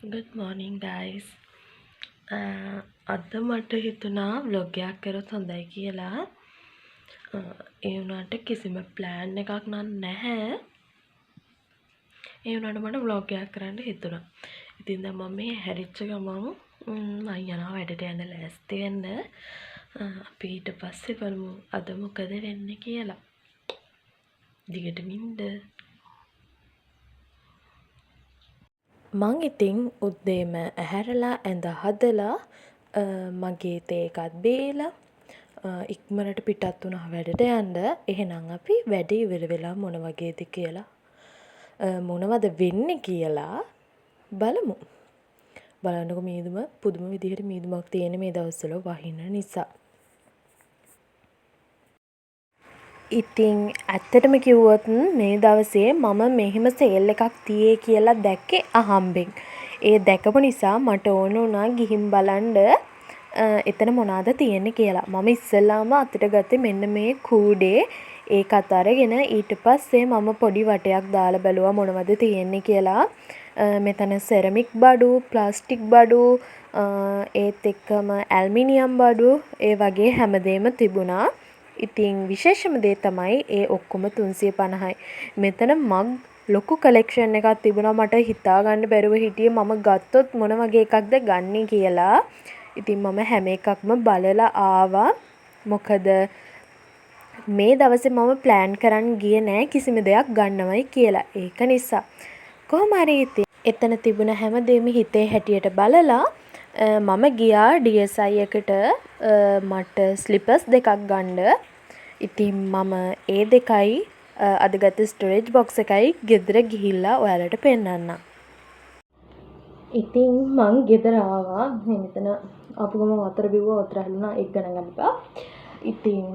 Good morning guys. අද මට හිතුණා vlog එකක් කරොත් හොඳයි කියලා. ඒ වුණාට කිසිම plan එකක් නැහැ. ඒ වුණාට මට vlog එකක් කරන්න හිතුණා. ඉතින් දැන් මම මේ හැරිච්ච ගමන් මම යනවා වැඩට යන්න ලෑස්ති වෙන්න. අපි ඊට පස්සේ බලමු අද මොකද වෙන්නේ කියලා. දිගටම ඉන්න. මං ඉතින් උදේම ඇහැරලා ඇඳ හදලා මගේ තේ එකත් බීලා ඉක්මනට පිටත් වුණා වැඩට යන්න. එහෙනම් අපි වැඩ ඉවර වෙලා මොන වගේද කියලා මොනවද වෙන්නේ කියලා බලමු. බලන්නකො මීදුම පුදුම විදිහට මීදුමක් තියෙන මේ දවස්වල වහින නිසා. ඉතින් ඇත්තටම කිව්වොත් මේ දවසේ මම මෙහෙම සේල් එකක් තියේ කියලා දැක්කේ අහම්බෙන්. ඒ දැකපු නිසා මට ඕන වුණා ගිහින් බලන්න එතන මොනවද තියෙන්නේ කියලා. මම ඉස්සෙල්ලාම අතට ගත්තේ මෙන්න මේ කූඩේ. ඒකත් අරගෙන ඊට පස්සේ මම පොඩි වටයක් දාලා බැලුවා මොනවද තියෙන්නේ කියලා. මෙතන සෙරමික් බඩු, ප්ලාස්ටික් බඩු, ඒත් එක්කම ඇල්මිනියම් බඩු ඒ වගේ හැමදේම තිබුණා. ඉතින් විශේෂම දේ තමයි ඒ ඔක්කොම 350යි. මෙතන මග් ලොකු කලෙක්ෂන් එකක් තිබුණා. මට හිතා ගන්න බැරුව හිටියේ මම ගත්තොත් මොන වගේ එකක්ද ගන්නේ කියලා. ඉතින් මම හැම එකක්ම බලලා ආවා. මොකද මේ දවසේ මම ප්ලෑන් කරන්න ගියේ නෑ කිසිම දෙයක් ගන්නවයි කියලා. ඒක නිසා කොහොම හරි ඉතින් එතන තිබුණ හැමදේම හිතේ හැටියට බලලා මම ගියා DSI එකට මට ස්ලිපර්ස් දෙකක් ගන්න. ඉතින් මම ඒ දෙකයි අද ගත්ත ස්ටෝරේජ් බොක්ස් එකයි ගෙදර ගිහිල්ලා ඔයාලට පෙන්නන්නම්. ඉතින් මං ගෙදර ආවා. මෙතන ආපු ගමන් වතුර බිව්වා. වතුර හැලුණා. ඒක ගණන් ගන්න එපා. ඉතින්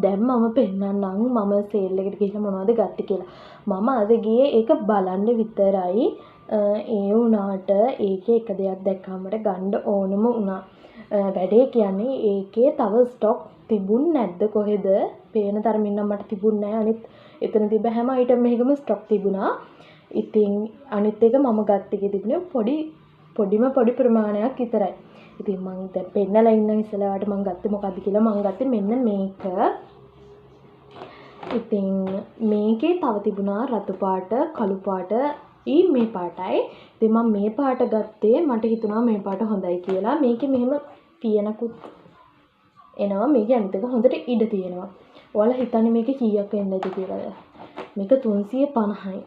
දැන් මම පෙන්නන්නම් මම සේල් එකට ගිහිල්ලා මොනවද ගත්තේ කියලා. මම අද ගියේ ඒක බලන්න විතරයි. ඒ වුණාට ඒකේ එක දෙයක් දැක්කම මට ගන්න ඕනම වුණා. වැඩේ කියන්නේ ඒකේ තව ස්ටොක් තිබුණ නැද්ද කොහෙද? පේන තරමින් නම් මට තිබුණ නැහැ. අනිත් එතන තිබ්බ හැම අයිටම් එකකම ස්ටොක් තිබුණා. ඉතින් අනිත් එක මම ගත්ත එකේ තිබුණේ පොඩි ප්‍රමාණයක් විතරයි. ඉතින් මම දැන් පෙන්නලා ඉන්න ඉස්සලාවට මම ගත්තේ මොකද්ද කියලා. මම ගත්තේ මෙන්න මේක. ඉතින් මේකේ තව තිබුණා රතු පාට, කළු පාට, මේ පාටයි. ඉතින් මම මේ පාට ගත්තේ මට හිතුණා මේ පාට හොඳයි කියලා. මේකේ මෙහෙම පියනකුත් එනවා. මේකේ අනිත් එක හොඳට ඉඩ තියෙනවා. ඔයාලා හිතන්නේ මේක කීයක් වෙන්නද කියලා? මේක 350යි.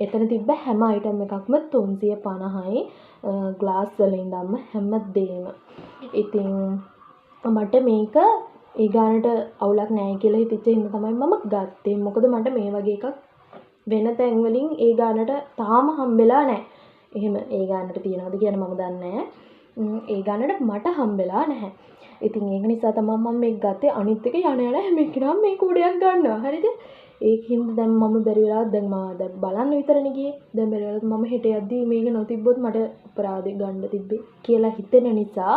එතන තිබ්බ හැම අයිටම් එකක්ම 350යි. ග්ලාස් වලින් ඉඳන්ම හැමදේම. ඉතින් මට මේක ඒ ගානට අවුලක් නැහැ කියලා හිතෙච්ච හින්දා තමයි මම ගත්තේ. මොකද මට මේ වගේ එකක් වෙන තැන් වලින් ඒ ගානට තාම හම්බෙලා නැහැ. එහෙම ඒ ගානට තියනවද කියන මම දන්නේ නැහැ. ඒ ගානට මට හම්බෙලා නැහැ. ඉතින් ඒක නිසා තමයි මම මේක ගත්තේ. අනිත් එක යන හැම එකනම මේ කූඩයක් ගන්නවා. හරිද? ඒකින්ද දැන් මම බැරි වෙලා දැන් මම බලන්න විතරනේ ගියේ. දැන් බැරි වෙලා මම හෙට යද්දි මේක නොතිබ්බොත් මට අපරාධේ ගන්න තිබ්බේ කියලා හිතෙන නිසා,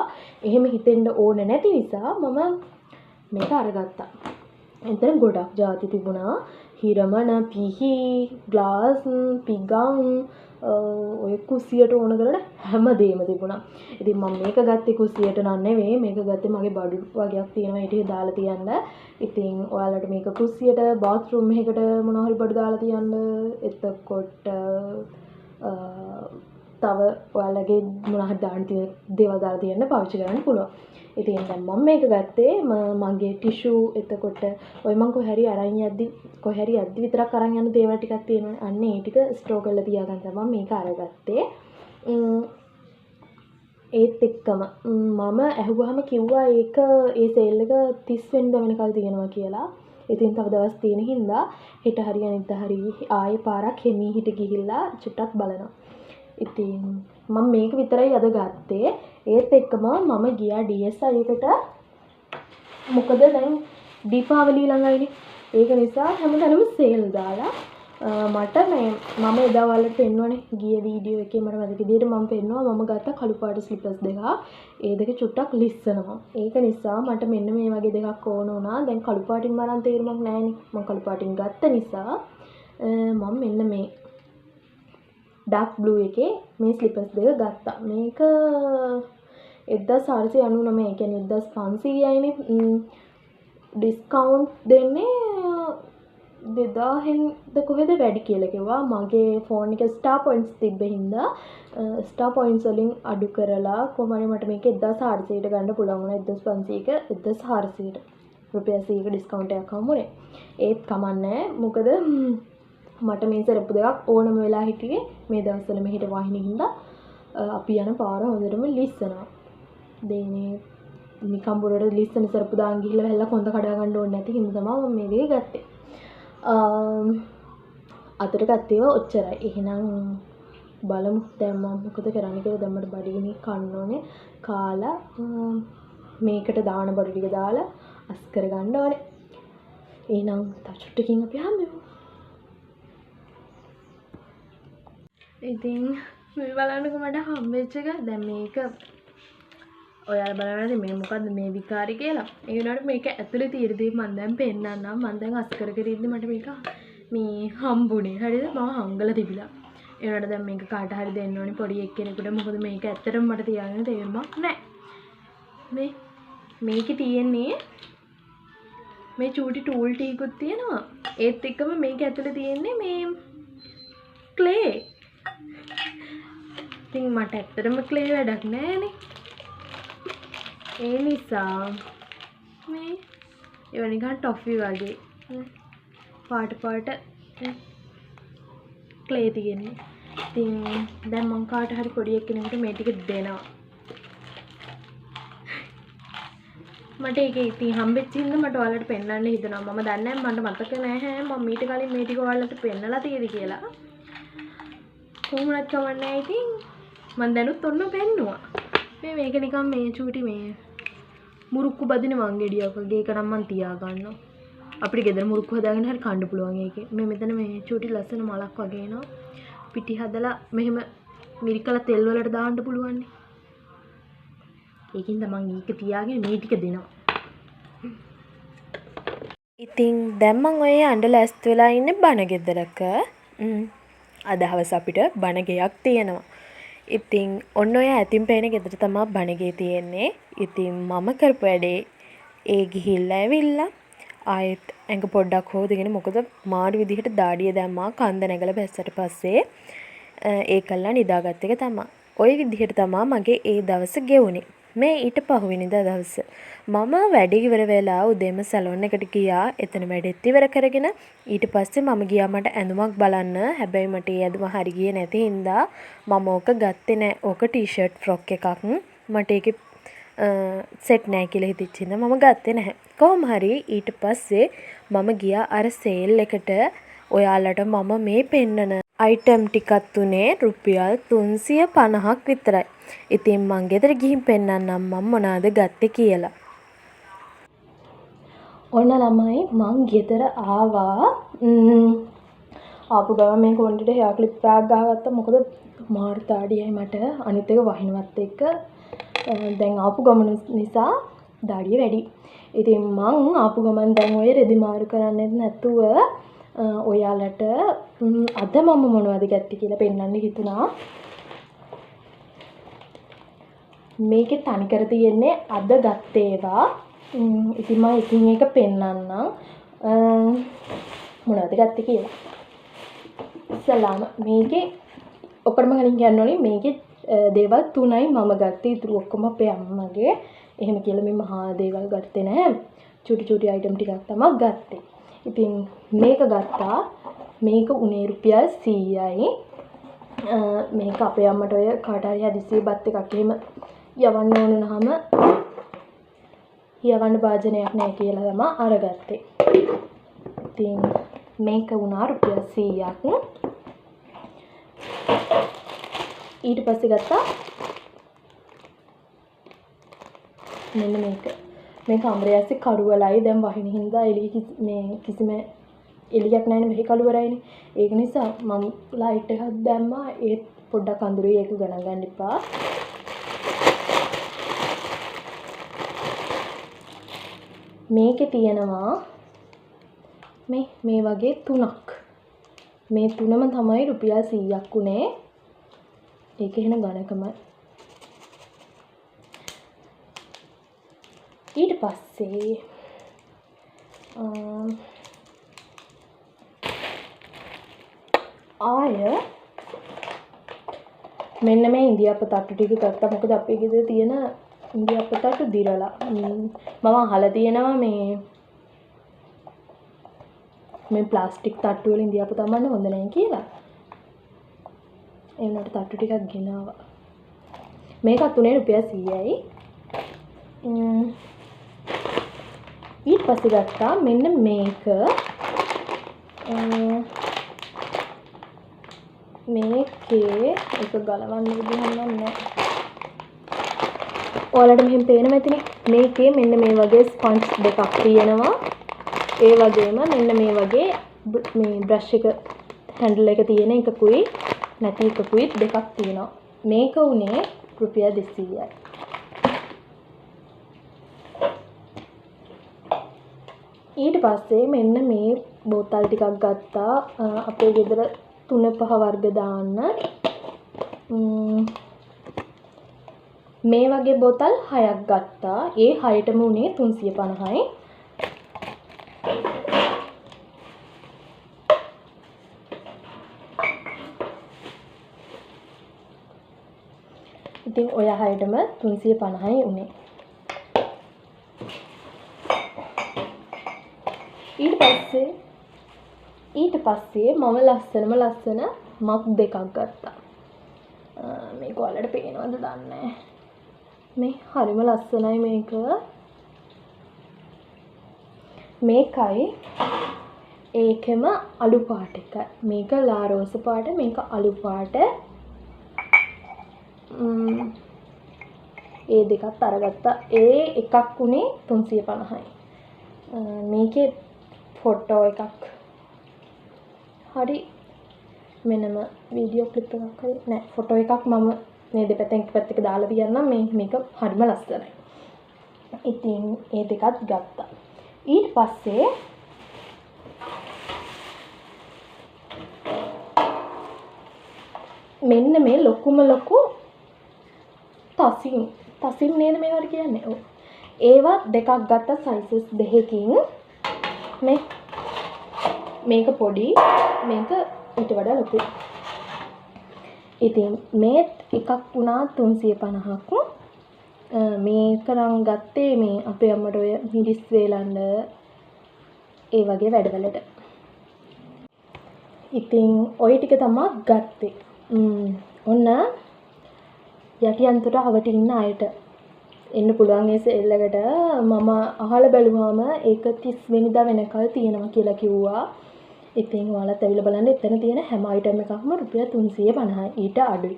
එහෙම හිතෙන්න ඕනේ නැති නිසා මම මේක අරගත්තා. එතන ගොඩක් ಜಾති තිබුණා. හිරමන, පිහි, ග්ලාස්, පිගම්, ඔය කුස්සියට ඕන කරන හැමදේම තිබුණා. ඉතින් මම මේක ගත්තේ කුස්සියට නන් නෙවෙයි. මේක ගත්තේ මගේ බඩු වගේක් තියෙනවා ඊට දාලා තියන්න. ඉතින් ඔයාලට මේක කුස්සියට බාත් รู ම් එකකට මොනවා හරි බඩු දාලා තියන්න. එතකොට තව ඔයාලගේ මොනවා හරි දාන්න තියෙන දේවල් දාලා තියන්න පාවිච්චි කරන්න පුළුවන්. ඉතින් දැන් මම මේක ගත්තේ මගේ ටිෂු. එතකොට ඔය මං කොහරි අරන් යද්දි විතරක් අරන් යන දේවල් ටිකක් තියෙනවා. අන්න ඒ ටික ස්ටෝර් කරලා තියාගන්න තමයි මේක අරගත්තේ. ඒත් එක්කම මම ඇහුවාම කිව්වා ඒක ඒ සේල් එක 30 වෙනිදා වෙනකල් තියෙනවා කියලා. ඉතින් තව දවස් තියෙන හින්දා හෙට හරි අනිද්දා හරි ආයේ පාරක් හිමීහිට ගිහිල්ලා චුට්ටක් බලනවා. ඉතින් මම මේක විතරයි අද ගත්තේ. ඒත් එක්කම මම ගියා DSI එකට. මොකද දැන් දීපාවලිය ළඟයිනේ. ඒක නිසා හැමතැනම සේල් දාලා මට මම එදා ඔයාලට පෙන්වන්නේ ගිය වීඩියෝ එකේ මට මතක විදියට මම පෙන්වුවා මම ගත්ත කළු පාට ස්ලිපර්ස් දෙක. ඒ දෙක චුට්ටක් ලිස්සනවා. ඒක නිසා මට මෙන්න මේ වගේ දෙකක් ඕන වුණා. දැන් කළු පාටින් මරන් තේරුමක් නැහැනේ. මම කළු පාටින් ගත්ත නිසා මම මෙන්න මේ ඩාර්ක් බ්ලූ එකේ මේ ස්ලිපර්ස් දෙක ගත්තා. මේක 1499 ඒ කියන්නේ 1500යිනේ. ඩිස්කවුන්ට් දෙන්නේ 2000ෙන්ද කොහෙද වැඩි කියලා කිව්වා. මගේ ෆෝන් එක ස්ටාර් පොයින්ට්ස් තිබ්බ හින්දා ස්ටාර් පොයින්ට්ස් වලින් අඩු කරලා කොහොමද මට මේක 1400ට ගන්න පුළුවන් වුණා. 1500ක 1400ට රුපියල් 100ක ඩිස්කවුන්ට් එකක් හම්බුනේ. ඒත් කමන්නේ මොකද මට මේ සරප්පු දෙකක් ඕනම වෙලා හිටියේ මේ දවස්වල මෙහෙට වහින හින්දා අපි යන පාර හොඳටම ලිස්සනවා. දෙන්නේ නිකම් බොරට ලිස්සන සරප්පු දාන් ගිහිල්ලා වැල්ලා කොන්ද කඩා ගන්න ඕනේ නැති හින්දා තමයි මම මේ දේ ගත්තේ. අතට ගත්තේ ඔච්චරයි. එහෙනම් බලමු දැන් මම මොකද කරන්න කියලා. දැන් මට බඩගිනි කන්න ඕනේ. කාලා මේකට දාන බඩු ටික දාලා අස් කර ගන්න ඕනේ. එහෙනම් තව චුට්ටකින් අපි හම්බෙමු. ඉතින් මේ බලන්නකො මට හම්බෙච්ච එක. දැන් මේක ඔයාලා බලන්න මේ මොකද්ද මේ විකාරි කියලා. ඒ වුණාට මේක ඇතුලේ තියෙන දේ මම දැන් පෙන්නන්නම්. මම දැන් අස් කර කර ඉන්නේ මට මේක මේ හම්බුනේ. හරිද? මම හංගලා තිබිලා. ඒ වුණාට දැන් මේක කාට හරි දෙන්න ඕනේ පොඩි එක්කෙනෙකුට. මොකද මේක ඇත්තටම මට තියාගෙන තේරුමක් නැහැ. මේකේ තියෙන්නේ මේ චූටි ටූල් ටිකුත් තියෙනවා. ඒත් එක්කම මේක ඇතුලේ තියෙන්නේ මේ ක්ලේ. ඉතින් මට ඇත්තටම ක්ලේ වැඩක් නෑනේ. ඒ නිසා මේ ඒව නිකන් ටොෆි වගේ පාට ක්ලේ තියෙන්නේ. ඉතින් දැන් මං කාට හරි පොඩි එක්කෙනෙකුට මේ ටික දෙනවා. මට ඒක ඉතින් හම්බෙච්ච හින්දා මට ඔයාලට පෙන්වන්න හිතෙනවා. මම දන්නේ නැහැ මට මතක නැහැ මම මීට කලින් මේ ටික ඔයාලට පෙන්නලා තියෙදි කියලා. කොහොමවත් කවන්නේ ඉතින් මම දැනුත් ඔන්න පෙන්නුවා. මේක නිකන් මේ චූටි මේ මුරුක්කු බදින වංගෙඩියක් වගේ. ඒක නම් මම තියා ගන්නවා. අපිට ගෙදර මුරුක්කු හදාගෙන හරි කන්න පුළුවන් ඒකේ. මේ මෙතන මේ චූටි ලස්සන මලක් වගේ එනවා. පිටි හදලා මෙහෙම මිරිකලා තෙල් වලට දාන්න පුළුවන්. ඒකින්ද මම ඒක තියාගෙන මේ ටික දෙනවා. ඉතින් දැන් මම ඔය යන්න ලෑස්ති වෙලා ඉන්නේ බණ ගෙදරක. අද හවස අපිට බණ ගෙයක් තියෙනවා. ඉතින් ඔන්න ඔය ඇතින් පේන ගෙදර තමයි බණ ගේ තියෙන්නේ. ඉතින් මම කරපු වැඩේ ඒ ගිහිල්ලා ඇවිල්ලා ආයෙත් ඇඟ පොඩ්ඩක් හොදගෙන මොකද මාඩු විදිහට දාඩිය දැම්මා කන්ද නැගලා බැස්සට පස්සේ ඒකල්ලා නිදාගත්ත එක තමයි. ওই විදිහට තමයි මගේ ඒ දවස ගෙවුනේ. මේ ඊට පහුවෙනිදා දවස මම වැඩ ඉවර වෙලා උදේම සැලොන් එකට ගියා. එතන වැඩෙත් ඉවර කරගෙන ඊට පස්සේ මම ගියා මට ඇඳුමක් බලන්න. හැබැයි මට ඒ ඇඳුම හරි ගියේ නැති හින්දා මම ඕක ගත්තේ නැහැ. ඕක ටී-ෂර්ට් ෆ්‍රොක් එකක්. මට ඒකේ සෙට් නැහැ කියලා හිතෙච්ච හින්දා මම ගත්තේ නැහැ. කොහොම හරි ඊට පස්සේ මම ගියා අර සේල් එකට. ඔයාලට මම මේ පෙන්නන අයිටම් ටිකක් තුනේ රුපියල් 350ක් විතරයි. ඉතින් මං ගෙදර ගිහින් පෙන්නන්නම් මම මොනවාද ගත්තේ කියලා. ඔන්න ළමයි මං ගෙදර ආවා. ආපු ගමන් මේ කොණ්ඩේට හෙයා ක්ලිප් එකක් ගහගත්තා. මොකද මාරු දාඩියයි මට අනිත් එක වහිනවත් එක්ක දැන් ආපු ගමන නිසා දාඩිය වැඩි. ඉතින් මං ආපු ගමන් දැන් ඔය රෙදි මාරු කරන්නේ නැතුව ඔයාලට අද මම මොනවද ගත්තේ කියලා පෙන්වන්න හිතුණා. මේකේ තනිකර තියෙන්නේ අද ගත්ත ඒවා. ඉතින් මම එකින් එක පෙන්වන්නම් මොනවද ගත්තේ කියලා. ඉස්සලාම මේකේ ඔක්කොම කලින් කියන්න ඕනේ මේකේ දේවල් 3යි මම ගත්තේ. ඉතුරු ඔක්කොම අපේ අම්මගේ. එහෙම කියලා මේ මහා දේවල් ගත්තේ නැහැ. චුටි චුටි අයිටම් ටිකක් තමයි ගත්තේ. ඉතින් මේක ගත්තා. මේක උනේ රුපියල් 100යි. මේක අපේ අම්මට ඔය කාට හරි හදිස්සියේ බත් එකක් එහෙම යවන්න ඕන නහම යවන්න වාජනයක් නැහැ කියලා තමයි අරගත්තේ. ඉතින් මේක වුණා රුපියල් 100ක්. ඊට පස්සේ ගත්තා මෙන්න මේක අම්රයාසේ කරුවලයි දැන් වහින හින්දා එළිය මේ කිසිම එළියක් නැහැ නේ මෙහි කළුවරයිනේ. ඒක නිසා මම ලයිට් එකක් දැම්මා. ඒ පොඩ්ඩක් අඳුරේ ඒක ගණන් ගන්න එපා. මේකේ තියෙනවා මේ වගේ 3ක්. මේ 3ම තමයි රුපියල් 100ක් උනේ. ඒක එහෙන ඝනකමයි. ඊට පස්සේ ආය මෙන්න මේ ඉන්දියාප තට්ටු ටික ගත්තා. මොකද අපේ ගෙදර තියෙන ඉන්දියාප තට්ටු දිරලා. මම අහලා තියෙනවා මේ ප්ලාස්ටික් තට්ටු වල ඉන්දියාප තම්මන්න හොඳ නැහැ කියලා. ඒ වුණාට තට්ටු ටිකක් ගෙනාවා. මේකත් උනේ රුපියල් 100යි. ඊට පස්සේ ගත්තා මෙන්න මේක. මේකේ එක ගලවන්න විදිහක් නැහැ. ඔයාලට මෙහෙම පේනවා ඇතිනේ. මේකේ මෙන්න මේ වගේ ස්පන්ජ් දෙකක් තියෙනවා. ඒ වගේම මෙන්න මේ වගේ මේ බ්‍රෂ් එක හැන්ඩල් එක තියෙන එකකුයි නැති එකකුයි දෙකක් තියෙනවා. මේක උනේ රුපියල් 200යි. ඊට පස්සේ මෙන්න මේ බෝතල් ටිකක් ගත්තා. අපේ ගෙදර 3-5 වර්ග දාන්න. මේ වගේ බෝතල් 6ක් ගත්තා. ඒ 6ටම උනේ 350යි. ඉතින් ඔය 6ටම 350යි උනේ. ඊට පස්සේ මම ලස්සන මක් දෙකක් ගත්තා. මේක ඔයාලට පේනවද දන්නේ නැහැ. මේ හරිම ලස්සනයි මේක. මේකයි ඒකෙම අලු පාට එක. මේක ලා රෝස පාට, මේක අලු පාට. ඒ දෙකත් අරගත්තා. ඒ එකක් උනේ 350යි. මේකේ ෆොටෝ එකක් හරි මෙන්නම වීඩියෝ ක්ලිප් එකක් හරි නෑ ෆොටෝ එකක් මම මේ දෙපැත්තෙන් එක පැත්තක දාලා තියන්නම්. මේක හරිම ලස්සනයි. ඉතින් ඒ දෙකත් ගත්තා. ඊට පස්සේ මෙන්න මේ ලොකුම ලොකු තසින් නේද මේවට කියන්නේ. ඔව්. ඒවා දෙකක් ගත්තා සයිසස් දෙකකින්. මේක පොඩි, මේක ඊට වඩා ලොකු. ඉතින් මේ එකක් වුණා 350ක්. මේක නම් ගත්තේ මේ අපේ අම්මට ඔය මිරිස් වේලන්න ඒ වගේ වැඩවලට. ඉතින් ওই ටික තමයි ගත්තේ. ඔන්න යටි අන්තර අවට ඉන්න අයට එන්න පුළුවන් ඒ සේල් එකට. මම අහලා බැලුවාම ඒක 30 වෙනිදා වෙනකල් තියෙනවා කියලා කිව්වා. ඉතින් ඔයාලත් ඇවිල්ලා බලන්න. එතන තියෙන හැම අයිටම් එකක්ම රුපියල් 350යි. ඊට අඩුයි.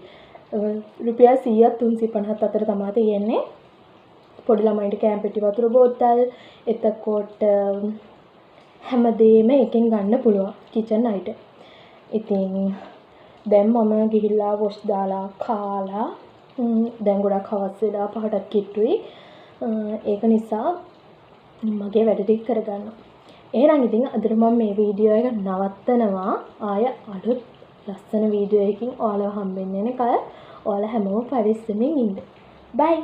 රුපියල් 100ත් 350ත් අතර තමයි තියෙන්නේ. පොඩි ළමයින්ට කෑම පෙට්ටි වතුර බෝතල් එතකොට හැමදේම එකෙන් ගන්න පුළුවන් කිචන් අයිටම්. ඉතින් දැන් මම ගිහිල්ලා වොෂ් දාලා කාලා දැන් ගොඩක් හවස් වෙලා 5ටත් කිට්ටුයි. ඒක නිසා මගේ වැඩ ටික කරගන්නවා. එහෙනම් ඉතින් අදට මම මේ වීඩියෝ එක නවත්තනවා. ආය අලුත් ලස්සන වීඩියෝ එකකින් ඔයාලව හම්බෙන්න යනකල් ඔයාලා හැමෝම පරිස්සමින් ඉන්න. බයි.